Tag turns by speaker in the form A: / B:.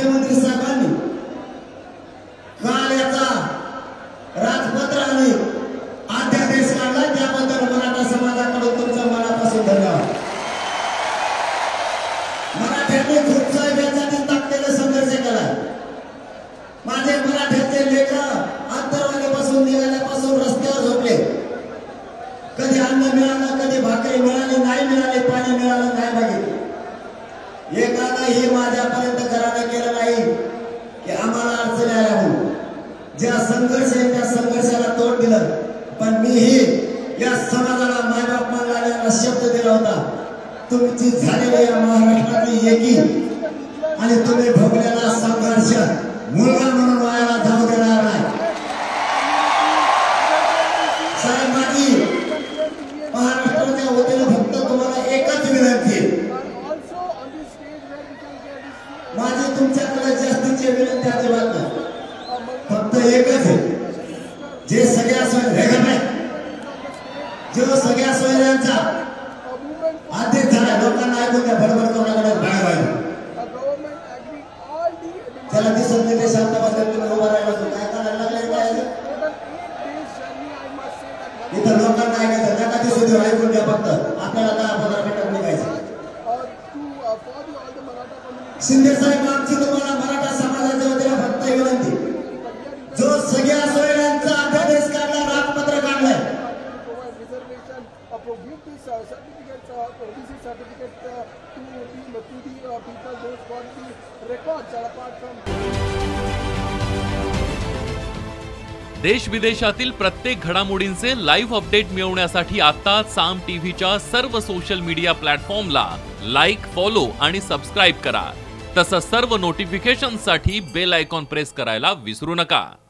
A: मुख्यमंत्री साहेबांनी काल याचा राजपत्राने अध्यादेश काढला, त्याबद्दल मराठा समाजाकडून तुमचं मनापासून धन्यवाद। मराठ्यांनी खूप साहेबांसाठी ताकदीने संघर्ष केला। माझे मराठ्याचे लेकरं अंतरवालीपासून निघाल्यापासून रस्त्यावर झोपले, कधी अन्न मिळालं, कधी भाकरी मिळाली नाही, मिळाली पाणी मिळालं नाही, बघितलं एकालाही माझ्यापर्यंत घराने केलं नाही की आम्हाला अडचणी आल्या म्हणून। ज्या संघर्ष आहे त्या संघर्षाला तोंड दिलं, पण मीही या समाजाला मायबाप मानणाऱ्यांना शब्द दिला होता, तुमची झालेली या महाराष्ट्रातली एकी आणि तुम्ही भोगलेला संघर्ष मुलगा म्हणून वायाला जाऊ देणार नाही। साहेब, माझी महाराष्ट्राच्या वतीने फक्त तुम्हाला एकच विनंती आहे, माझी तुमच्याकडे जास्तीची विनंती अजिबात नाही, फक्त एकच आहे, जे सगळ्या सोयऱ्या जो सगळ्या सोयऱ्यांचा अध्यक्ष झाला, लोकांना ऐकून द्या, बडबड कोणाकडे बाहेर त्याला दिसत नाही, ते शांत बसले, तुम्ही उभा राहिला काय करायला लागले, काय इथं लोकांना ऐकायचं नका, दिसू देऊ, ऐकून द्या, फक्त आपल्याला 10-15 मिनिटात निघायचं। शिंदे साहेब, आमची तुम्हाला मराठा समाजाच्या वतीने फक्त विनंती, जो सगळ्या सोयऱ्यांचा अध्यादेश काढला, राजपत्र काढलाय,
B: देश विदेशातील प्रत्येक घडामोडींचे लाईव्ह अपडेट मिळवण्यासाठी आता साम टीव्हीच्या सर्व सोशल मीडिया प्लॅटफॉर्मला लाईक, फॉलो आणि सबस्क्राईब करा। तसंच सर्व नोटिफिकेशनसाठी बेल आयकॉन प्रेस करायला विसरू नका।